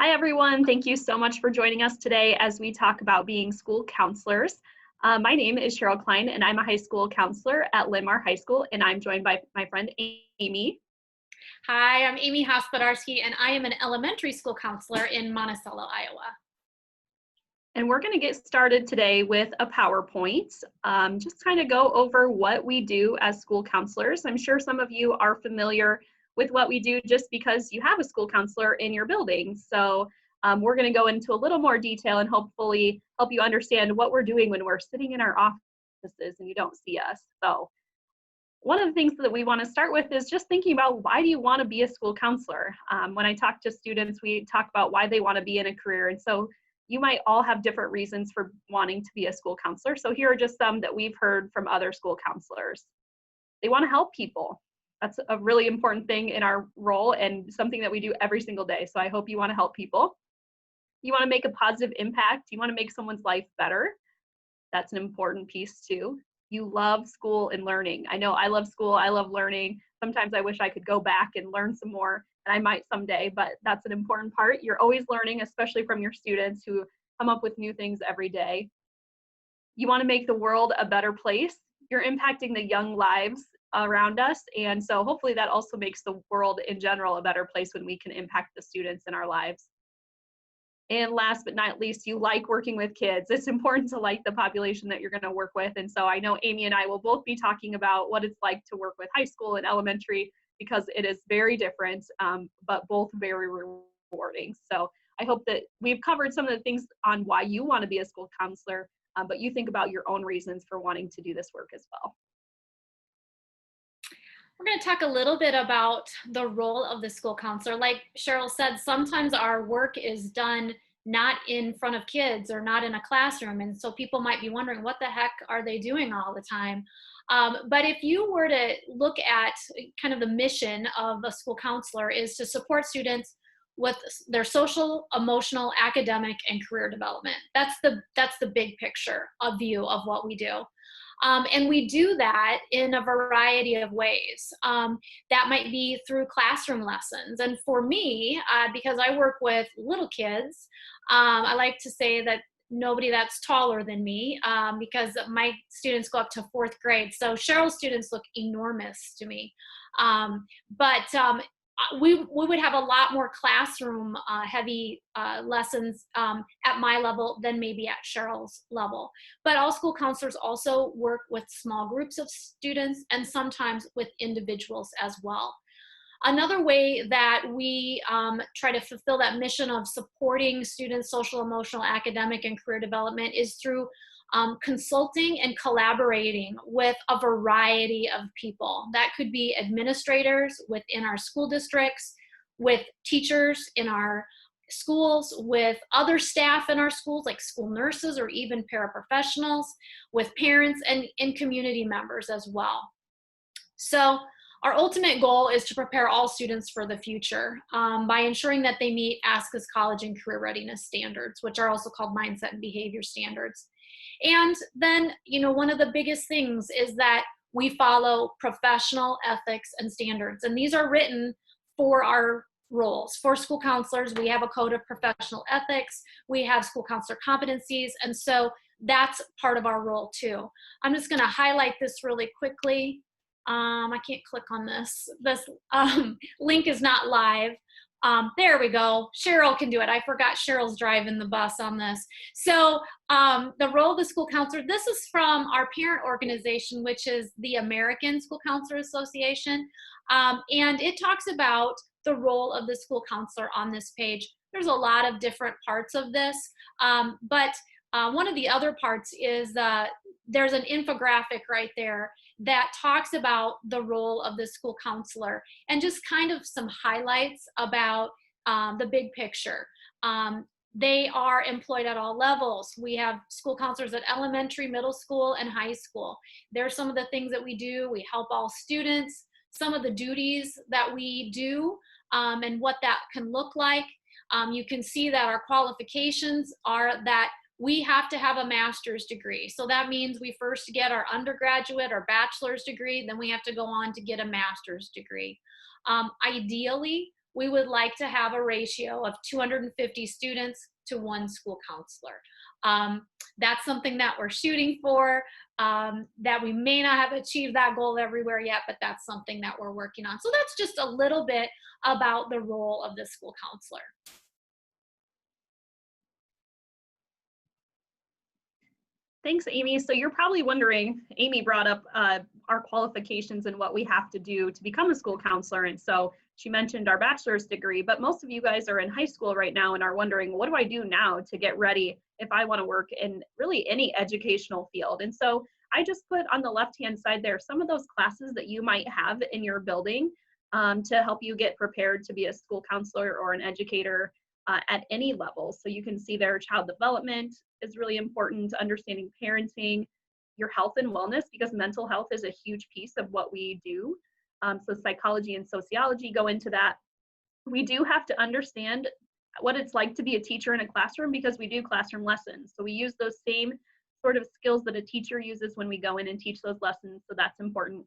Hi, everyone. Thank you so much for joining us today as we talk about being school counselors. My name is Sheryl Cline, and I'm a high school counselor at Linn-Mar High School, and I'm joined by my friend Aimee. Hi, I'm Aimee Hospodarsky, and I am an elementary school counselor in Monticello, Iowa. And we're going to get started today with a PowerPoint, just kind of go over what we do as school counselors. I'm sure some of you are familiar with what we do just because you have a school counselor in your building. So we're going to go into a little more detail and hopefully help you understand what we're doing when we're sitting in our offices and you don't see us. So one of the things that we want to start with is just thinking about, why do you want to be a school counselor? When I talk to students, we talk about why they want to be in a career. And so you might all have different reasons for wanting to be a school counselor. So here are just some that we've heard from other school counselors. They want to help people. That's a really important thing in our role and something that we do every single day. So I hope you want to help people. You want to make a positive impact. You want to make someone's life better. That's an important piece too. You love school and learning. I know I love school. I love learning. Sometimes I wish I could go back and learn some more, and I might someday, but that's an important part. You're always learning, especially from your students who come up with new things every day. You want to make the world a better place. You're impacting the young lives around us, and so hopefully that also makes the world in general a better place when we can impact the students in our lives. And last but not least, you like working with kids. It's important to like the population that you're going to work with. And so I know Aimee and I will both be talking about what it's like to work with high school and elementary, because it is very different, but both very rewarding. So I hope that we've covered some of the things on why you want to be a school counselor, but you think about your own reasons for wanting to do this work as well. We're going to talk a little bit about the role of the school counselor. Like Sheryl said, sometimes our work is done not in front of kids or not in a classroom. And so people might be wondering, what the heck are they doing all the time? But if you were to look at kind of the mission of a school counselor, is to support students with their social, emotional, academic, and career development. That's the big picture of view of what we do. And we do that in a variety of ways. That might be through classroom lessons. And for me, because I work with little kids, I like to say that nobody that's taller than me, because my students go up to 4th grade. So Sheryl's students look enormous to me. We would have a lot more classroom heavy lessons at my level than maybe at Sheryl's level. But all school counselors also work with small groups of students and sometimes with individuals as well. Another way that we try to fulfill that mission of supporting students' social, emotional, academic, and career development is through consulting and collaborating with a variety of people. That could be administrators within our school districts, with teachers in our schools, with other staff in our schools like school nurses or even paraprofessionals, with parents and community members as well. So our ultimate goal is to prepare all students for the future by ensuring that they meet ASCA's college and career readiness standards, which are also called mindset and behavior standards. And then, one of the biggest things is that we follow professional ethics and standards. And these are written for our roles. For school counselors, we have a code of professional ethics. We have school counselor competencies. And so that's part of our role too. I'm just going to highlight this really quickly. I can't click on this. This link is not live. There we go. Sheryl can do it. I forgot Sheryl's driving the bus on this. So the role of the school counselor, this is from our parent organization, which is the American School Counselor Association. And it talks about the role of the school counselor on this page. There's a lot of different parts of this. But one of the other parts is there's an infographic right there that talks about the role of the school counselor and just kind of some highlights about the big picture. They are employed at all levels. We have school counselors at elementary, middle school, and high school. There's some of the things that we do. We help all students, some of the duties that we do, and what that can look like. You can see that our qualifications are that we have to have a master's degree. So that means we first get our undergraduate or bachelor's degree, then we have to go on to get a master's degree. Ideally, we would like to have a ratio of 250 students to 1 school counselor. That's something that we're shooting for, that we may not have achieved that goal everywhere yet, but that's something that we're working on. So that's just a little bit about the role of the school counselor. Thanks, Amy. So you're probably wondering, Amy brought up our qualifications and what we have to do to become a school counselor. And so she mentioned our bachelor's degree, but most of you guys are in high school right now and are wondering, what do I do now to get ready if I want to work in really any educational field? And so I just put on the left-hand side there some of those classes that you might have in your building to help you get prepared to be a school counselor or an educator at any level. So you can see there, child development is really important, understanding parenting, your health and wellness, because mental health is a huge piece of what we do. So psychology and sociology go into that. We do have to understand what it's like to be a teacher in a classroom, because we do classroom lessons. So we use those same sort of skills that a teacher uses when we go in and teach those lessons. So that's important.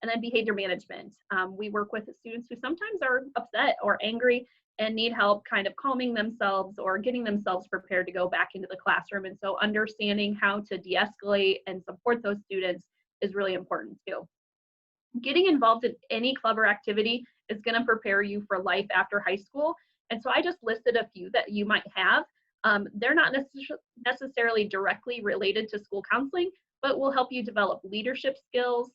And then behavior management. We work with students who sometimes are upset or angry and need help kind of calming themselves or getting themselves prepared to go back into the classroom. And so understanding how to de-escalate and support those students is really important too. Getting involved in any club or activity is going to prepare you for life after high school. And so I just listed a few that you might have. They're not necessarily directly related to school counseling, but will help you develop leadership skills,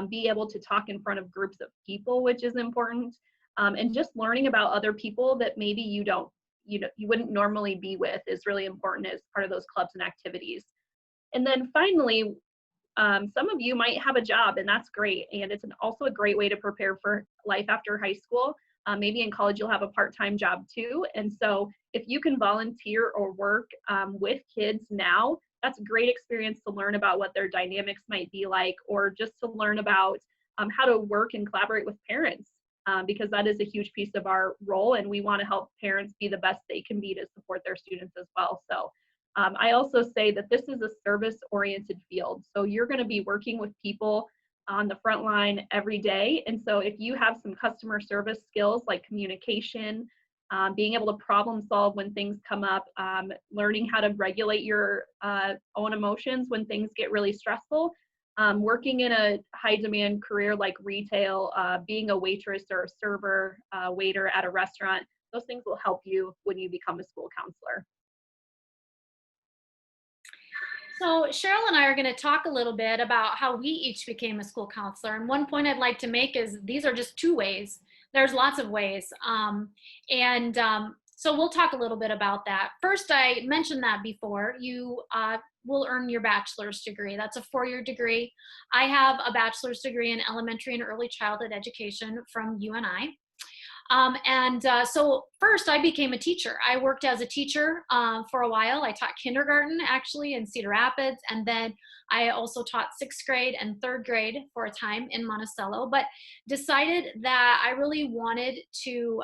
be able to talk in front of groups of people, which is important. And just learning about other people that maybe you wouldn't normally be with is really important as part of those clubs and activities. And then finally, some of you might have a job, and that's great. And it's also a great way to prepare for life after high school. Maybe in college you'll have a part-time job too. And so if you can volunteer or work with kids now, that's a great experience to learn about what their dynamics might be like, or just to learn about how to work and collaborate with parents. Because that is a huge piece of our role, and we want to help parents be the best they can be to support their students as well. So I also say that this is a service-oriented field. So you're going to be working with people on the front line every day. And so if you have some customer service skills like communication, being able to problem solve when things come up, learning how to regulate your own emotions when things get really stressful, working in a high demand career like retail, being a waitress or a server, waiter at a restaurant, those things will help you when you become a school counselor. So Sheryl and I are going to talk a little bit about how we each became a school counselor. And one point I'd like to make is these are just 2 ways. There's lots of ways. So we'll talk a little bit about that. First, I mentioned that before, you will earn your bachelor's degree. That's a 4-year degree. I have a bachelor's degree in elementary and early childhood education from UNI. So first I became a teacher. I worked as a teacher for a while. I taught kindergarten actually in Cedar Rapids, and then I also taught 6th grade and 3rd grade for a time in Monticello, but decided that I really wanted to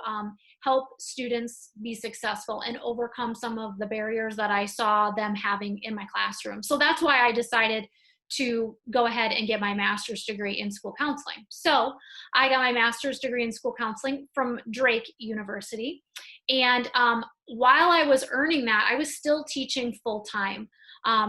help students be successful and overcome some of the barriers that I saw them having in my classroom. So that's why I decided to go ahead and get my master's degree in school counseling. So I got my master's degree in school counseling from Drake University. And while I was earning that, I was still teaching full time.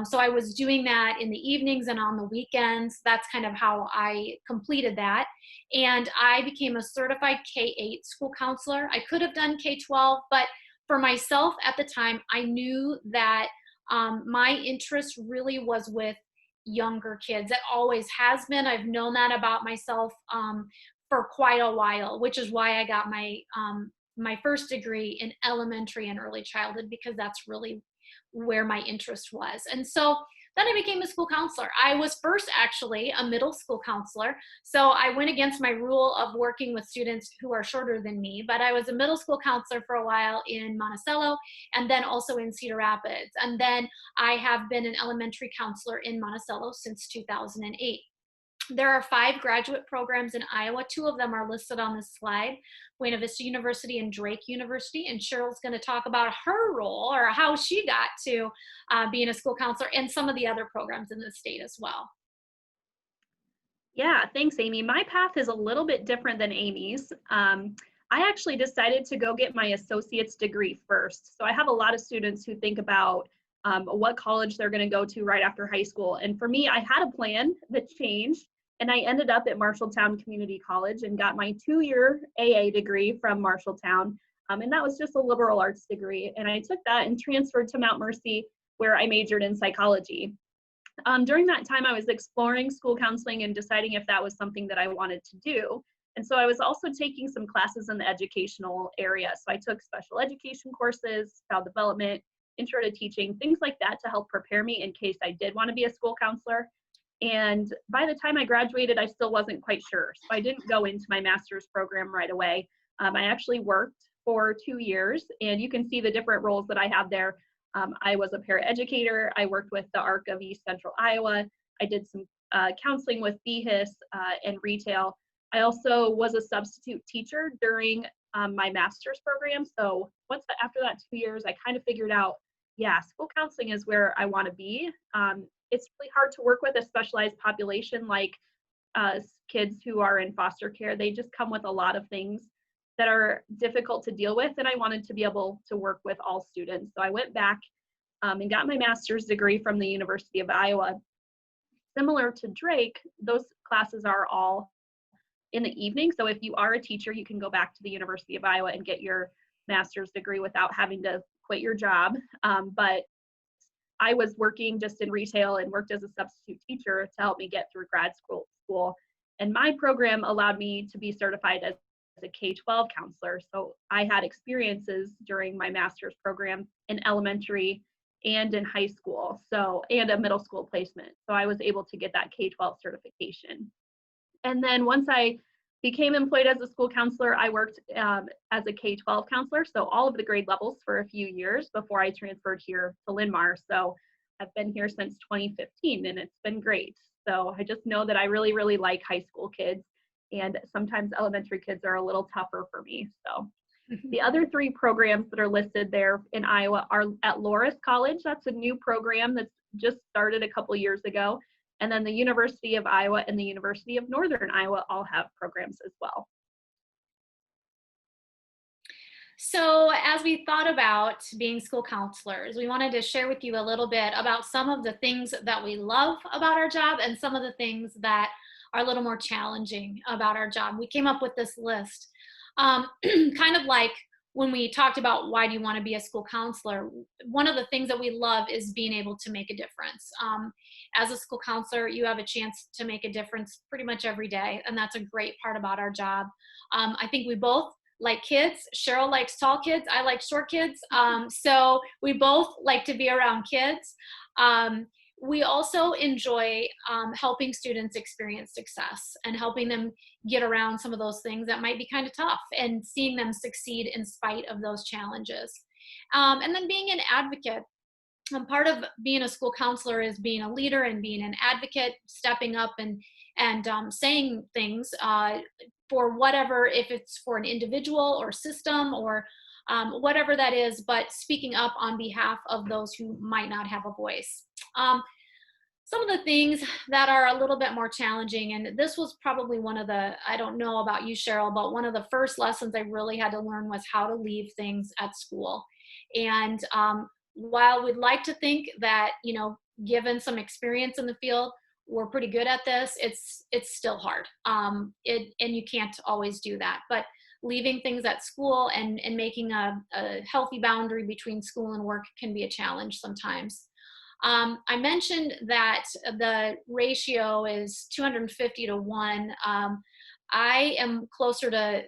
So I was doing that in the evenings and on the weekends. That's kind of how I completed that. And I became a certified K-8 school counselor. I could have done K-12, but for myself at the time, I knew that my interest really was with younger kids. It always has been. I've known that about myself for quite a while, which is why I got my first degree in elementary and early childhood, because that's really where my interest was. And so then I became a school counselor. I was first actually a middle school counselor. So I went against my rule of working with students who are shorter than me, but I was a middle school counselor for a while in Monticello and then also in Cedar Rapids. And then I have been an elementary counselor in Monticello since 2008. There are 5 graduate programs in Iowa. 2 of them are listed on this slide, Buena Vista University and Drake University. And Sheryl's going to talk about her role or how she got to being a school counselor and some of the other programs in the state as well. Yeah, thanks, Amy. My path is a little bit different than Amy's. I actually decided to go get my associate's degree first. So I have a lot of students who think about what college they're going to go to right after high school. And for me, I had a plan that changed, and I ended up at Marshalltown Community College and got my 2-year AA degree from Marshalltown. And that was just a liberal arts degree. And I took that and transferred to Mount Mercy, where I majored in psychology. During that time, I was exploring school counseling and deciding if that was something that I wanted to do. And so I was also taking some classes in the educational area. So I took special education courses, child development, intro to teaching, things like that to help prepare me in case I did want to be a school counselor. And by the time I graduated, I still wasn't quite sure. So I didn't go into my master's program right away. I actually worked for 2 years, and you can see the different roles that I have there. I was a paraeducator. I worked with the ARC of East Central Iowa. I did some counseling with BHIS and retail. I also was a substitute teacher during my master's program. So after that 2 years, I kind of figured out, yeah, school counseling is where I want to be. It's really hard to work with a specialized population like kids who are in foster care. They just come with a lot of things that are difficult to deal with, and I wanted to be able to work with all students. So I went back and got my master's degree from the University of Iowa. Similar to Drake, those classes are all in the evening. So if you are a teacher, you can go back to the University of Iowa and get your master's degree without having to quit your job. But I was working just in retail and worked as a substitute teacher to help me get through grad school. And my program allowed me to be certified as a K-12 counselor. So I had experiences during my master's program in elementary and in high school, and a middle school placement. So I was able to get that K-12 certification. And then once I became employed as a school counselor, I worked as a K-12 counselor, so all of the grade levels for a few years before I transferred here to Linn-Mar. So I've been here since 2015, and it's been great. So I just know that I really, really like high school kids, and sometimes elementary kids are a little tougher for me. So the other 3 programs that are listed there in Iowa are at Loras College. That's a new program that's just started a couple years ago. And then the University of Iowa and the University of Northern Iowa all have programs as well. So as we thought about being school counselors, we wanted to share with you a little bit about some of the things that we love about our job and some of the things that are a little more challenging about our job. We came up with this list, kind of like when we talked about why do you want to be a school counselor. One of the things that we love is being able to make a difference. As a school counselor, you have a chance to make a difference pretty much every day, and that's a great part about our job. I think we both like kids. Sheryl likes tall kids. I like short kids. So we both like to be around kids. We also enjoy helping students experience success and helping them get around some of those things that might be kind of tough and seeing them succeed in spite of those challenges. And then being an advocate. Part of being a school counselor is being a leader and being an advocate, stepping up and saying things for whatever, if it's for an individual or system or whatever that is, but speaking up on behalf of those who might not have a voice. Some of the things that are a little bit more challenging, and this was probably one of the, I don't know about you, Sheryl, but one of the first lessons I really had to learn was how to leave things at school. And while we'd like to think that, given some experience in the field, we're pretty good at this, it's still hard. And you can't always do that. But leaving things at school and making a healthy boundary between school and work can be a challenge sometimes. I mentioned that the ratio is 250 to 1. I am closer to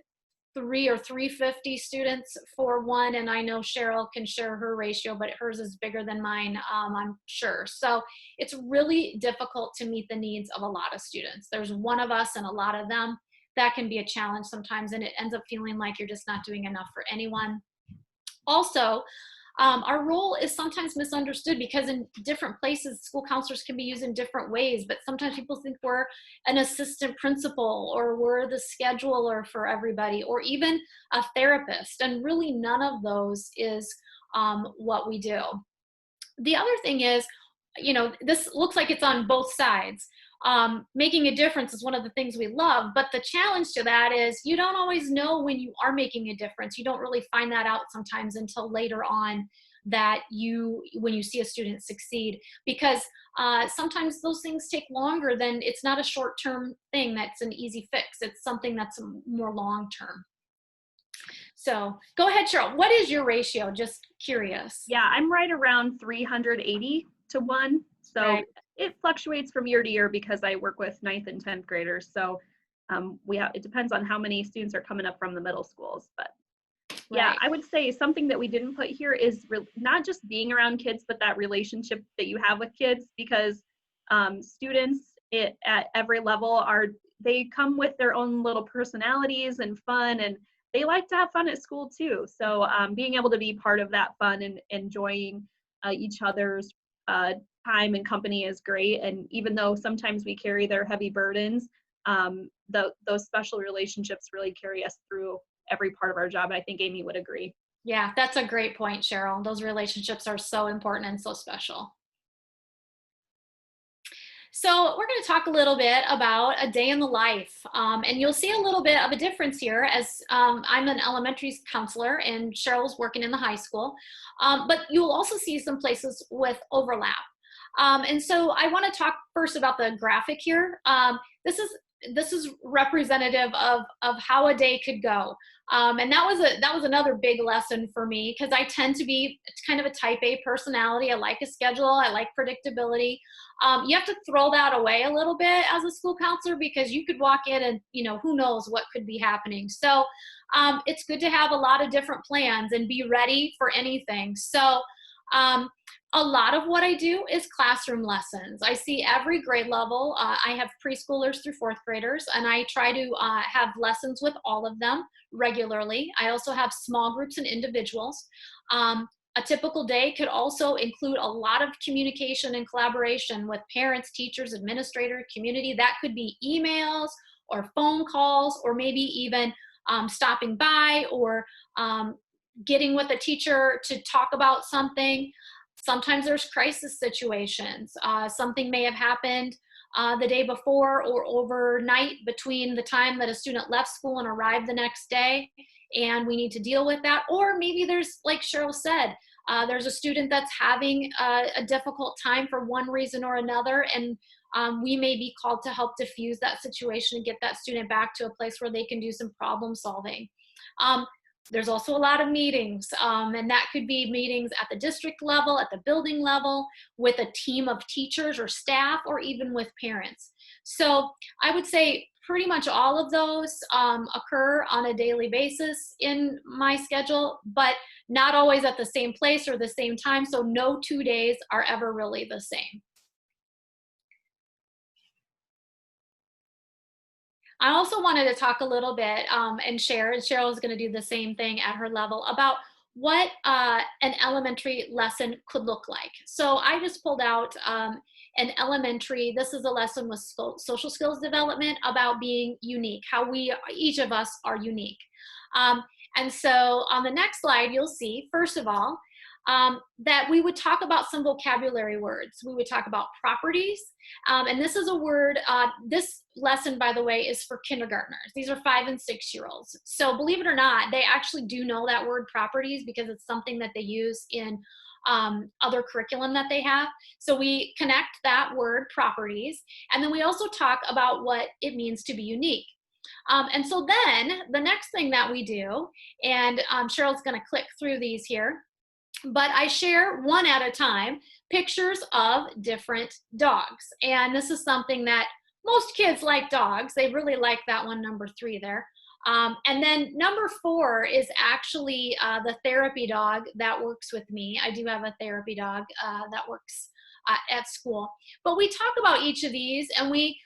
3 or 350 students for 1, and I know Sheryl can share her ratio, but hers is bigger than mine, I'm sure. So it's really difficult to meet the needs of a lot of students. There's one of us and a lot of them. That can be a challenge sometimes, and it ends up feeling like you're just not doing enough for anyone. Also, our role is sometimes misunderstood because in different places, school counselors can be used in different ways, but sometimes people think we're an assistant principal or we're the scheduler for everybody or even a therapist, and really none of those is what we do. The other thing is, this looks like it's on both sides. Making a difference is one of the things we love, but the challenge to that is you don't always know when you are making a difference. You don't really find that out sometimes until later on, that when you see a student succeed, because sometimes those things take longer. Than it's not a short-term thing that's an easy fix. It's something that's more long-term. So go ahead, Sheryl. What is your ratio? Just curious. Yeah, I'm right around 380 to 1. So Right. it fluctuates from year to year because I work with 9th and 10th graders. So it depends on how many students are coming up from the middle schools. But yeah, Right. I would say something that we didn't put here is not just being around kids, but that relationship that you have with kids, because students at every level they come with their own little personalities and fun, and they like to have fun at school too. So being able to be part of that fun and enjoying each other's time and company is great. And even though sometimes we carry their heavy burdens, those special relationships really carry us through every part of our job. And I think Aimee would agree. Yeah, that's a great point, Sheryl. Those relationships are so important and so special. So we're going to talk a little bit about a day in the life. And you'll see a little bit of a difference here, as I'm an elementary counselor and Cheryl's working in the high school. But you'll also see some places with overlap. And so I want to talk first about the graphic here. This is representative of how a day could go. And that was another big lesson for me, because I tend to be kind of a type A personality. I like a schedule. I like predictability. You have to throw that away a little bit as a school counselor, because you could walk in and, who knows what could be happening. So it's good to have a lot of different plans and be ready for anything. So a lot of what I do is classroom lessons. I see every grade level. I have preschoolers through 4th graders, and I try to have lessons with all of them regularly. I also have small groups and individuals. A typical day could also include a lot of communication and collaboration with parents, teachers, administrators, community. That could be emails or phone calls, or maybe even stopping by or getting with a teacher to talk about something. Sometimes there's crisis situations. Something may have happened the day before or overnight between the time that a student left school and arrived the next day, and we need to deal with that. Or maybe there's, like Sheryl said, there's a student that's having a difficult time for one reason or another, and we may be called to help diffuse that situation and get that student back to a place where they can do some problem solving. There's also a lot of meetings, and that could be meetings at the district level, at the building level, with a team of teachers or staff, or even with parents. So I would say pretty much all of those occur on a daily basis in my schedule, but not always at the same place or the same time. So no 2 days are ever really the same. I also wanted to talk a little bit and Sheryl is going to do the same thing at her level, about what an elementary lesson could look like. So I just pulled out an elementary, this is a lesson with social skills development about being unique, how each of us are unique. And so on the next slide, you'll see, first of all, that we would talk about some vocabulary words. We would talk about properties. And this is a word, this lesson, by the way, is for kindergartners. These are 5 and 6-year-olds. So believe it or not, they actually do know that word properties, because it's something that they use in other curriculum that they have. So we connect that word, properties, and then we also talk about what it means to be unique. And so then the next thing that we do, and Cheryl's going to click through these here, but I share one at a time pictures of different dogs. And this is something that most kids like dogs. They really like that one, number 3 there. And then number 4 is actually the therapy dog that works with me. I do have a therapy dog that works at school. But we talk about each of these, and we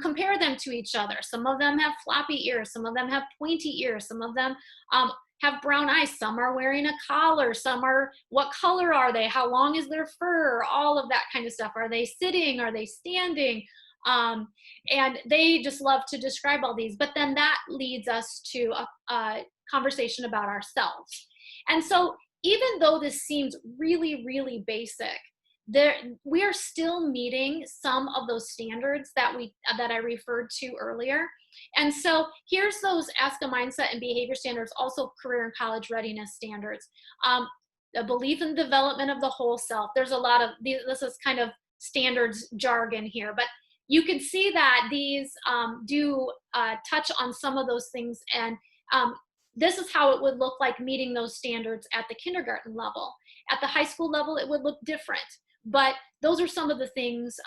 compare them to each other. Some of them have floppy ears. Some of them have pointy ears. Some of them have brown eyes. Some are wearing a collar. Some are, what color are they? How long is their fur? All of that kind of stuff. Are they sitting? Are they standing? And they just love to describe all these. But then that leads us to a conversation about ourselves. And so even though this seems really, really basic, we are still meeting some of those standards that I referred to earlier. And so here's those Ask a Mindset and Behavior standards, also career and college readiness standards. The belief in development of the whole self. There's a lot of this is kind of standards jargon here, but you can see that these do touch on some of those things, and this is how it would look like meeting those standards at the kindergarten level. At the high school level, it would look different, but those are some of the things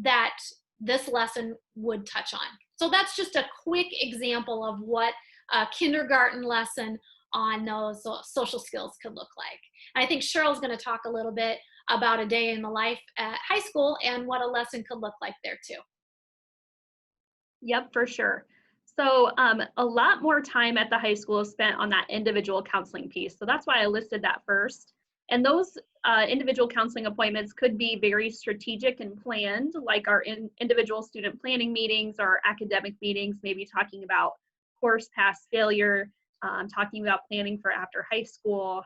that this lesson would touch on. So that's just a quick example of what a kindergarten lesson on those social skills could look like. And I think Sheryl's going to talk a little bit about a day in the life at high school and what a lesson could look like there too. Yep, for sure. So a lot more time at the high school is spent on that individual counseling piece. So that's why I listed that first. And those individual counseling appointments could be very strategic and planned, like our individual student planning meetings or academic meetings, maybe talking about course pass failure, talking about planning for after high school,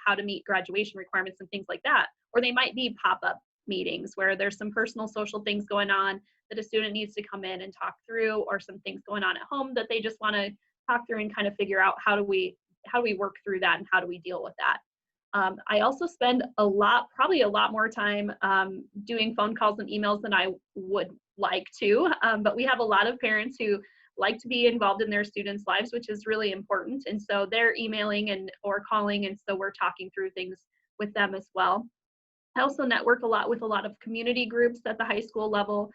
how to meet graduation requirements and things like that. Or they might be pop-up meetings where there's some personal social things going on that a student needs to come in and talk through, or some things going on at home that they just want to talk through and kind of figure out how do we work through that and how do we deal with that. I also spend probably a lot more time doing phone calls and emails than I would like to, but we have a lot of parents who like to be involved in their students' lives, which is really important. And so they're emailing or calling, and so we're talking through things with them as well. I also network a lot with a lot of community groups at the high school level,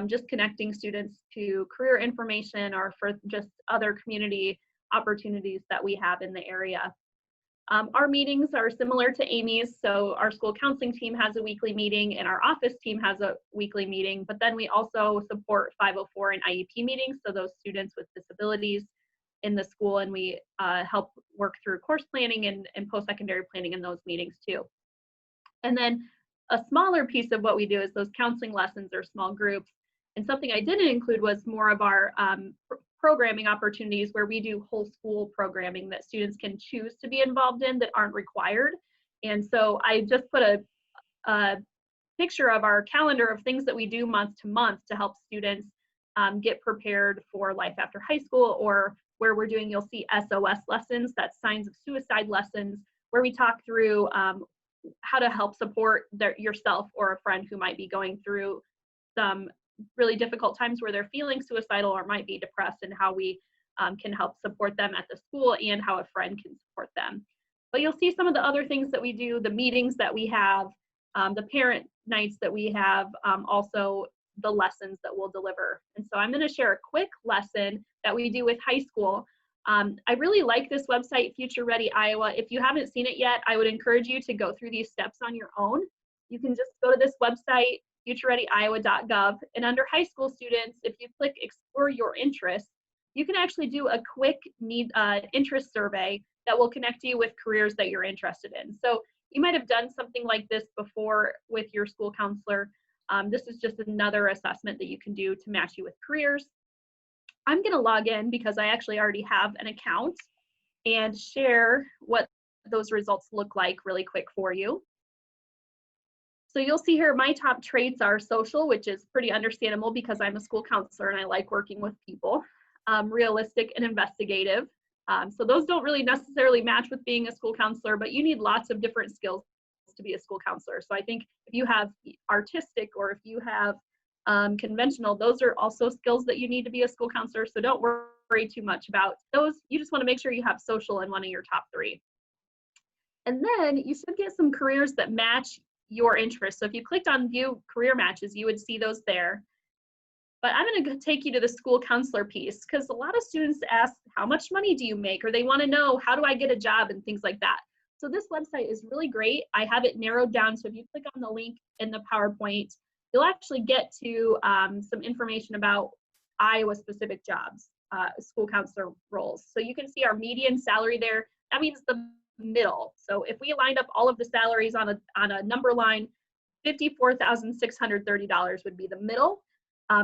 just connecting students to career information or for just other community opportunities that we have in the area. Our meetings are similar to Aimee's, so our school counseling team has a weekly meeting and our office team has a weekly meeting, but then we also support 504 and IEP meetings, so those students with disabilities in the school, and we help work through course planning and post-secondary planning in those meetings too. And then a smaller piece of what we do is those counseling lessons or small groups. And something I didn't include was more of our programming opportunities where we do whole school programming that students can choose to be involved in that aren't required. And so I just put a picture of our calendar of things that we do month to month to help students get prepared for life after high school, or where we're doing, you'll see SOS lessons, that's signs of suicide lessons, where we talk through how to help support yourself or a friend who might be going through some really difficult times where they're feeling suicidal or might be depressed, and how we can help support them at the school and how a friend can support them. But you'll see some of the other things that we do, the meetings that we have, the parent nights that we have, also the lessons that we'll deliver. And so I'm going to share a quick lesson that we do with high school. I really like this website, Future Ready Iowa. If you haven't seen it yet, I would encourage you to go through these steps on your own. You can just go to this website, futurereadyiowa.gov, and under high school students, if you click Explore Your Interests, you can actually do a quick interest survey that will connect you with careers that you're interested in. So you might have done something like this before with your school counselor. This is just another assessment that you can do to match you with careers. I'm going to log in because I actually already have an account and share what those results look like really quick for you. So you'll see here my top traits are social, which is pretty understandable because I'm a school counselor and I like working with people. Realistic and investigative. So those don't really necessarily match with being a school counselor, but you need lots of different skills to be a school counselor. So I think if you have artistic or if you have conventional, those are also skills that you need to be a school counselor. So don't worry too much about those. You just want to make sure you have social in one of your top 3. And then you should get some careers that match your interests. So if you clicked on view career matches, you would see those there. But I'm going to take you to the school counselor piece, because a lot of students ask, how much money do you make? Or they want to know, how do I get a job and things like that. So this website is really great. I have it narrowed down. So if you click on the link in the PowerPoint, you'll actually get to some information about Iowa specific jobs, school counselor roles. So you can see our median salary there. That means the middle. So if we lined up all of the salaries on a number line, $54,630 would be the middle.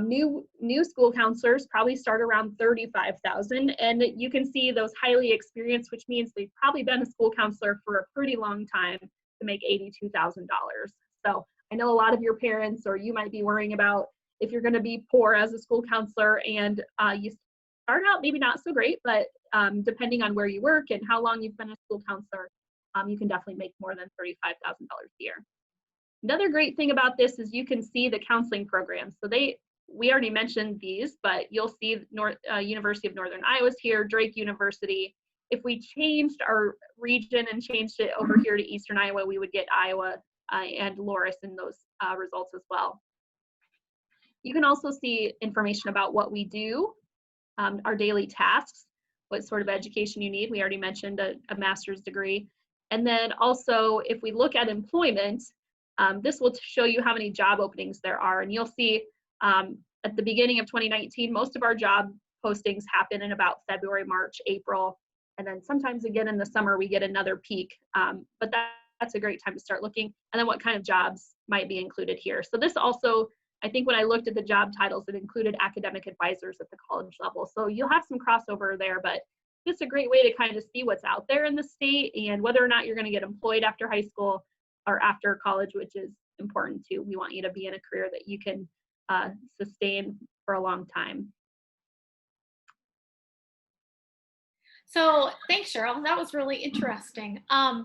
New school counselors probably start around $35,000, and you can see those highly experienced, which means they've probably been a school counselor for a pretty long time, to make $82,000. So I know a lot of your parents, or you might be worrying about if you're going to be poor as a school counselor, and you start out maybe not so great, but depending on where you work and how long you've been a school counselor, you can definitely make more than $35,000 a year. Another great thing about this is you can see the counseling programs. So we already mentioned these, but you'll see University of Northern Iowa's here, Drake University. If we changed our region and changed it over here to Eastern Iowa, we would get Iowa and Loris in those results as well. You can also see information about what we do, our daily tasks, what sort of education you need. We already mentioned a master's degree. And then also, if we look at employment, this will show you how many job openings there are. And you'll see at the beginning of 2019, most of our job postings happen in about February, March, April. And then sometimes again in the summer, we get another peak. But that's a great time to start looking. And then what kind of jobs might be included here. So this also, I think when I looked at the job titles, it included academic advisors at the college level. So you'll have some crossover there, but it's a great way to kind of see what's out there in the state and whether or not you're going to get employed after high school or after college, which is important too. We want you to be in a career that you can sustain for a long time. So thanks, Sheryl. That was really interesting. One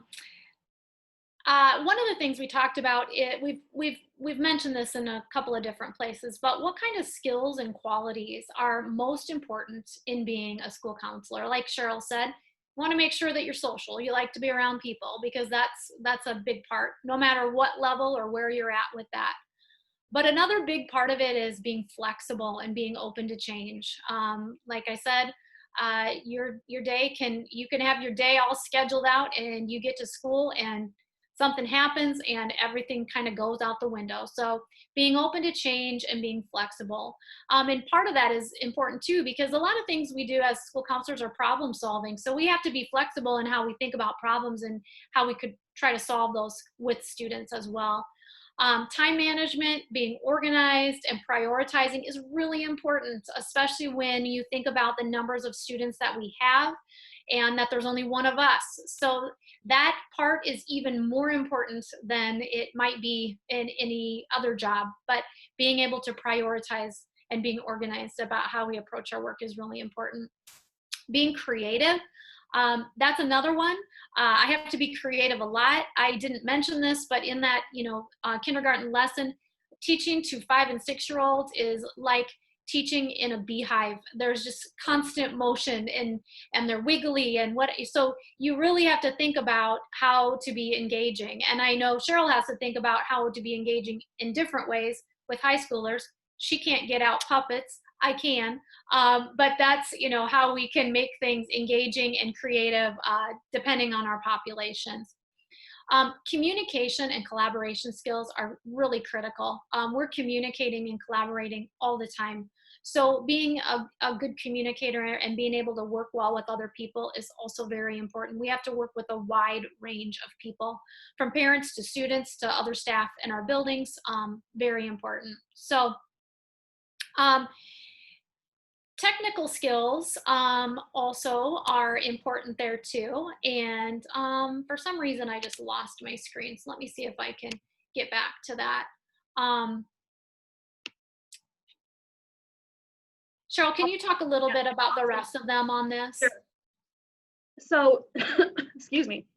of the things we talked about, we've mentioned this in a couple of different places, but what kind of skills and qualities are most important in being a school counselor? Like Sheryl said, you want to make sure that you're social. You like to be around people because that's a big part, no matter what level or where you're at with that. But another big part of it is being flexible and being open to change. Like I said, your day you can have your day all scheduled out and you get to school and something happens and everything kind of goes out the window. So being open to change and being flexible. And part of that is important too, because a lot of things we do as school counselors are problem solving. So we have to be flexible in how we think about problems and how we could try to solve those with students as well. Time management, being organized and prioritizing is really important, especially when you think about the numbers of students that we have and that there's only one of us. So that part is even more important than it might be in any other job, but being able to prioritize and being organized about how we approach our work is really important. Being creative, that's another one. I have to be creative a lot. I didn't mention this, but in that kindergarten lesson, teaching to 5- and 6-year-olds is like teaching in a beehive. There's just constant motion and they're wiggly and so you really have to think about how to be engaging. And I know Sheryl has to think about how to be engaging in different ways with high schoolers. She can't get out puppets. I can, but that's how we can make things engaging and creative depending on our populations. Communication and collaboration skills are really critical. We're communicating and collaborating all the time. So being a good communicator and being able to work well with other people is also very important. We have to work with a wide range of people, from parents to students to other staff in our buildings, very important. So technical skills also are important there too. And for some reason, I just lost my screen. So let me see if I can get back to that. Sheryl, can you talk a little bit about the rest of them on this? Sure. So, excuse me.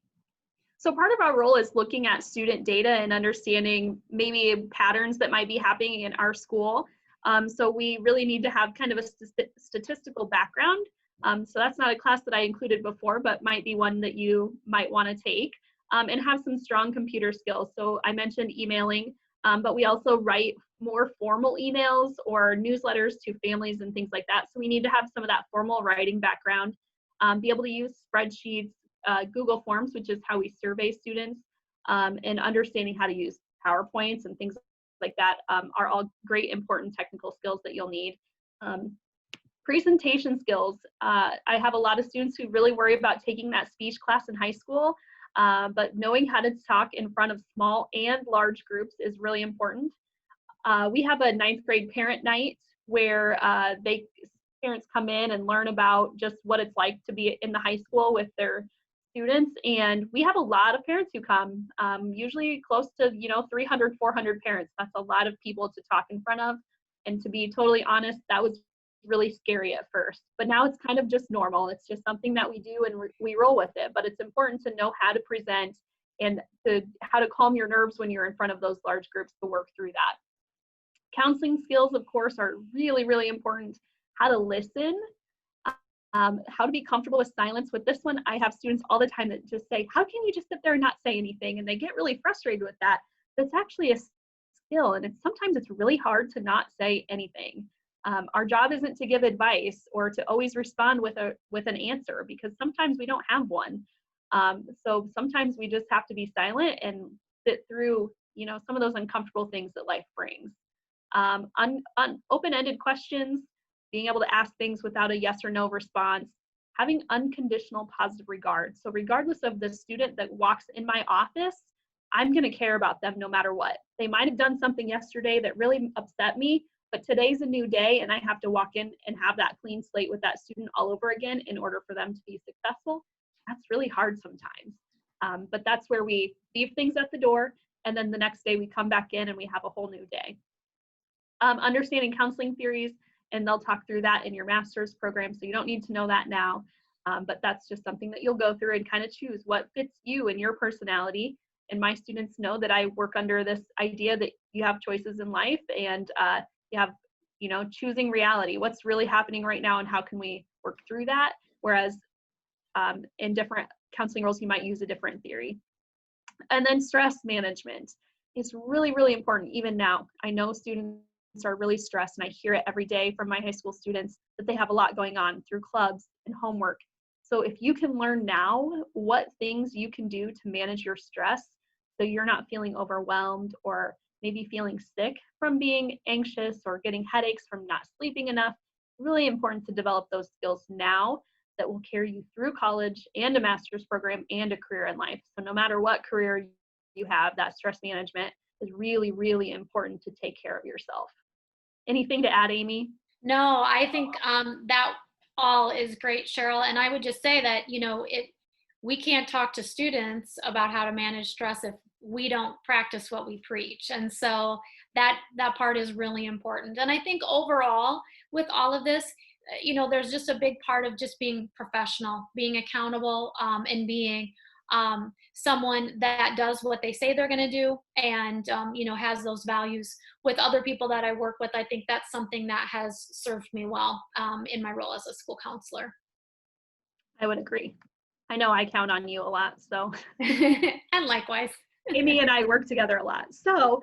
So part of our role is looking at student data and understanding maybe patterns that might be happening in our school. So we really need to have kind of a statistical background. So that's not a class that I included before, but might be one that you might want to take, and have some strong computer skills. So I mentioned emailing, but we also write more formal emails or newsletters to families and things like that. So we need to have some of that formal writing background, be able to use spreadsheets, Google Forms, which is how we survey students, and understanding how to use PowerPoints and things like that are all great important technical skills that you'll need. Presentation skills. I have a lot of students who really worry about taking that speech class in high school, but knowing how to talk in front of small and large groups is really important. We have a 9th grade parent night where parents come in and learn about just what it's like to be in the high school with their students, and we have a lot of parents who come, usually close to 300, 400 parents. That's a lot of people to talk in front of, and to be totally honest, that was really scary at first, but now it's kind of just normal. It's just something that we do, and we roll with it. But it's important to know how to present and how to calm your nerves when you're in front of those large groups to work through that. Counseling skills, of course, are really, really important. How to listen, how to be comfortable with silence. With this one, I have students all the time that just say, how can you just sit there and not say anything? And they get really frustrated with that. That's actually a skill, and sometimes it's really hard to not say anything. Our job isn't to give advice or to always respond with an answer, because sometimes we don't have one. So sometimes we just have to be silent and sit through, some of those uncomfortable things that life brings. Open-ended questions, being able to ask things without a yes or no response, having unconditional positive regard. So regardless of the student that walks in my office, I'm going to care about them no matter what. They might have done something yesterday that really upset me, but today's a new day, and I have to walk in and have that clean slate with that student all over again in order for them to be successful. That's really hard sometimes. But that's where we leave things at the door, and then the next day we come back in and we have a whole new day. Understanding counseling theories, and they'll talk through that in your master's program, so you don't need to know that now, but that's just something that you'll go through and kind of choose what fits you and your personality. And my students know that I work under this idea that you have choices in life, and you have, choosing reality. What's really happening right now, and how can we work through that? Whereas in different counseling roles, you might use a different theory. And then stress management is really, really important even now. I know students are really stressed, and I hear it every day from my high school students that they have a lot going on through clubs and homework. So if you can learn now what things you can do to manage your stress so you're not feeling overwhelmed or maybe feeling sick from being anxious or getting headaches from not sleeping enough, really important to develop those skills now that will carry you through college and a master's program and a career in life. So no matter what career you have, that stress management is really, really important to take care of yourself. Anything to add, Amy? No, I think that all is great, Sheryl. And I would just say that, we can't talk to students about how to manage stress if we don't practice what we preach. And so that part is really important. And I think overall with all of this, there's just a big part of just being professional, being accountable, and being someone that does what they say they're going to do, and has those values with other people that I work with. I think that's something that has served me well in my role as a school counselor. I would agree. I know I count on you a lot, so. And likewise. Amy and I work together a lot. So,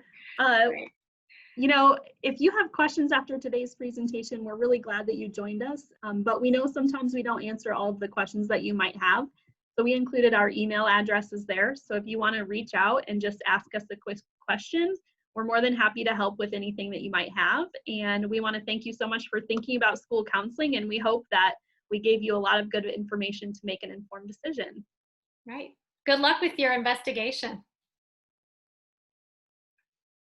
if you have questions after today's presentation, we're really glad that you joined us. But we know sometimes we don't answer all of the questions that you might have. So we included our email addresses there. So if you want to reach out and just ask us a quick question, we're more than happy to help with anything that you might have. And we want to thank you so much for thinking about school counseling, and we hope that we gave you a lot of good information to make an informed decision. Right. Good luck with your investigation.